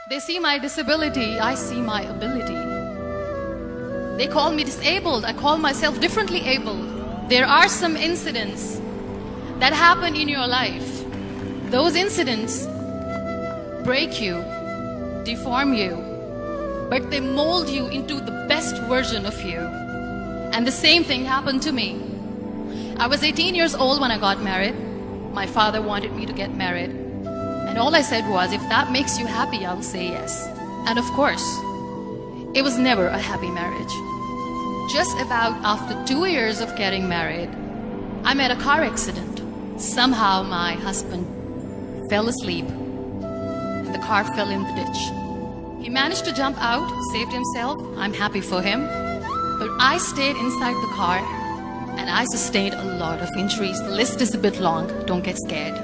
They see my disability, I see my ability. They call me disabled, I call myself differently abled. There are some incidents that happen in your life. Those incidents break you, deform you, but they mold you into the best version of you. And the same thing happened to me. I was 18 years old when I got married. My father wanted me to get married. And all I said was, if that makes you happy, I'll say yes. And of course, it was never a happy marriage. Just about after 2 years of getting married, I met a car accident. Somehow my husband fell asleep and the car fell in the ditch. He managed to jump out, saved himself. I'm happy for him. But I stayed inside the car and I sustained a lot of injuries. The list is a bit long, don't get scared.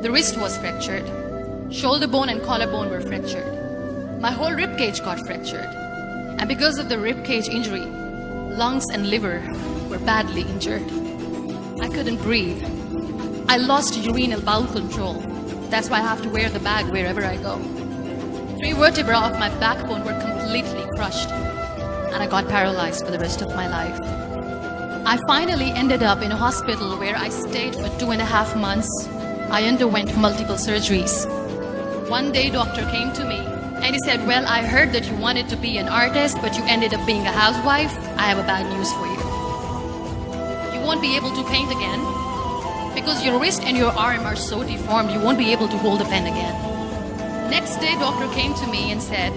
The wrist was fractured. Shoulder bone and collarbone were fractured. My whole rib cage got fractured. And because of the rib cage injury, lungs and liver were badly injured. I couldn't breathe. I lost urinary bowel control. That's why I have to wear the bag wherever I go. 3 vertebrae of my backbone were completely crushed. And I got paralyzed for the rest of my life. I finally ended up in a hospital where I stayed for 2.5 months. I underwent multiple surgeries. One day, doctor came to me and he said, well, I heard that you wanted to be an artist, but you ended up being a housewife. I have a bad news for you. You won't be able to paint again because your wrist and your arm are so deformed, you won't be able to hold a pen again. Next day, doctor came to me and said,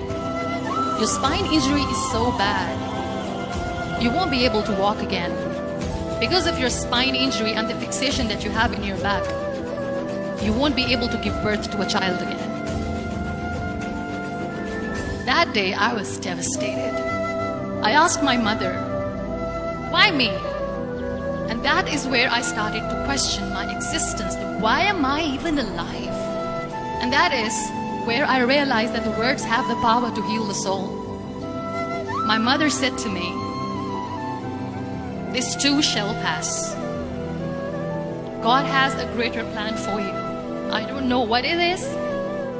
your spine injury is so bad, you won't be able to walk again. Because of your spine injury and the fixation that you have in your back, you won't be able to give birth to a child again. That day, I was devastated. I asked my mother, why me? And that is where I started to question my existence. Why am I even alive? And that is where I realized that the words have the power to heal the soul. My mother said to me, this too shall pass. God has a greater plan for you. I don't know what it is,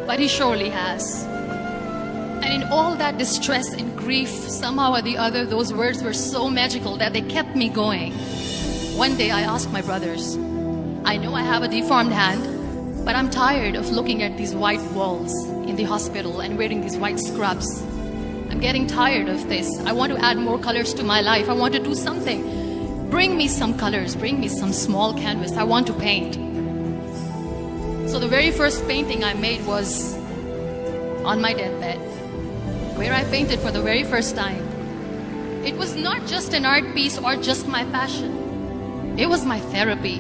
but He surely has. And in all that distress and grief, somehow or the other, those words were so magical that they kept me going. One day I asked my brothers, I know I have a deformed hand, but I'm tired of looking at these white walls in the hospital and wearing these white scrubs. I'm getting tired of this. I want to add more colors to my life. I want to do something. Bring me some colors. Bring me some small canvas. I want to paint. So the very first painting I made was on my deathbed, where I painted for the very first time. It was not just an art piece or just my passion. It was my therapy.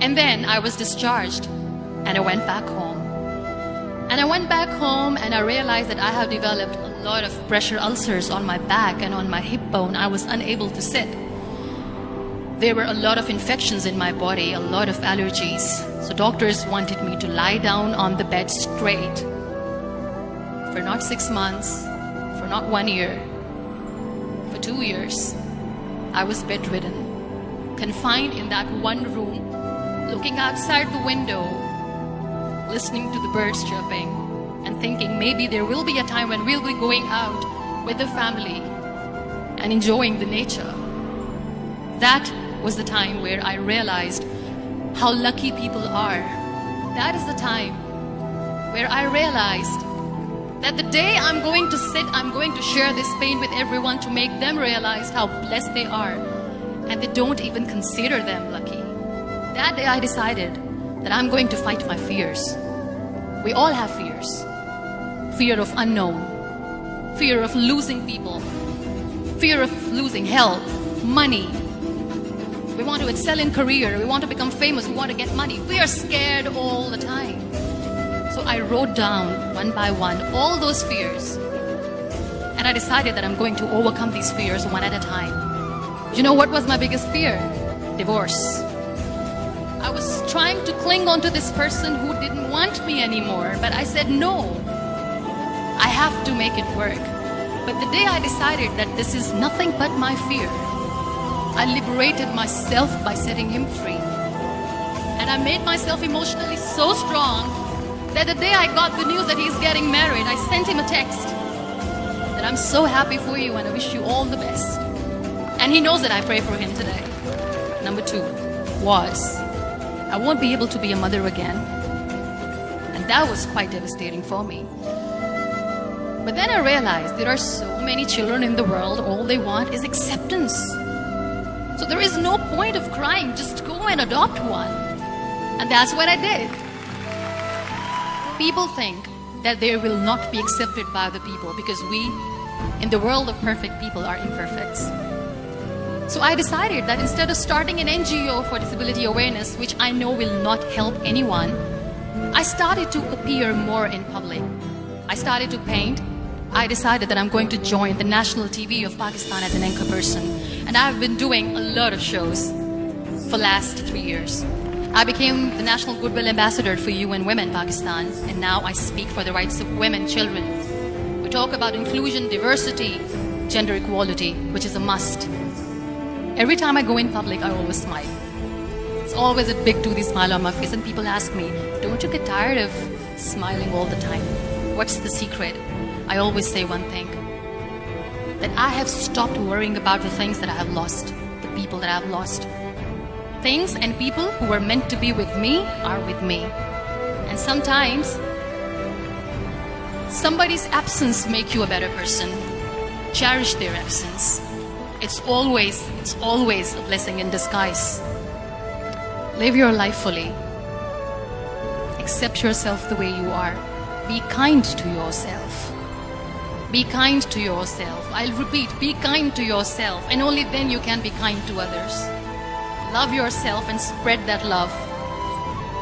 And then I was discharged and I went back home. And I went back home and I realized that I have developed a lot of pressure ulcers on my back and on my hip bone. I was unable to sit. There were a lot of infections in my body, a lot of allergies. So doctors wanted me to lie down on the bed straight for not 6 months, for not 1 year, for 2 years. I was bedridden, confined in that one room, looking outside the window, listening to the birds chirping, and thinking maybe there will be a time when we'll be going out with the family and enjoying the nature. That was the time where I realized how lucky people are. That is the time where I realized that the day I'm going to sit, I'm going to share this pain with everyone to make them realize how blessed they are, and they don't even consider them lucky. That day I decided that I'm going to fight my fears. We all have fears. Fear of unknown, fear of losing people, fear of losing health, money. We want to excel in career, we want to become famous, we want to get money. We are scared all the time. So I wrote down one by one all those fears. And I decided that I'm going to overcome these fears one at a time. You know what was my biggest fear? Divorce. I was trying to cling on to this person who didn't want me anymore, but I said no. I have to make it work. But the day I decided that this is nothing but my fear, I liberated myself by setting him free. And I made myself emotionally so strong that the day I got the news that he's getting married, I sent him a text that I'm so happy for you and I wish you all the best. And he knows that I pray for him today. Number 2 was, I won't be able to be a mother again. And that was quite devastating for me. But then I realized there are so many children in the world, all they want is acceptance. So there is no point of crying, just go and adopt one. And that's what I did. People think that they will not be accepted by the people because we, in the world of perfect people, are imperfects. So I decided that instead of starting an NGO for disability awareness, which I know will not help anyone, I started to appear more in public. I started to paint. I decided that I'm going to join the national TV of Pakistan as an anchor person. And I've been doing a lot of shows for the last 3 years. I became the National Goodwill Ambassador for UN Women Pakistan, and now I speak for the rights of women, children. We talk about inclusion, diversity, gender equality, which is a must. Every time I go in public, I always smile. It's always a big toothy smile on my face, and people ask me, don't you get tired of smiling all the time? What's the secret? I always say one thing, that I have stopped worrying about the things that I have lost, the people that I have lost. Things and people who were meant to be with me are with me. And sometimes, somebody's absence makes you a better person. Cherish their absence. It's always a blessing in disguise. Live your life fully. Accept yourself the way you are. Be kind to yourself. Be kind to yourself. I'll repeat, be kind to yourself, and only then you can be kind to others. Love yourself and spread that love.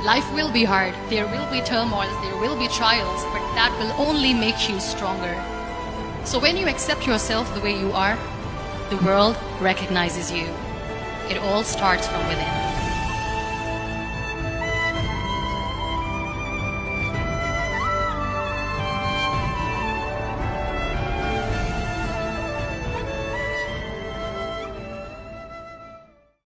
Life will be hard. There will be turmoils, there will be trials, but that will only make you stronger. So when you accept yourself the way you are, the world recognizes you. It all starts from within.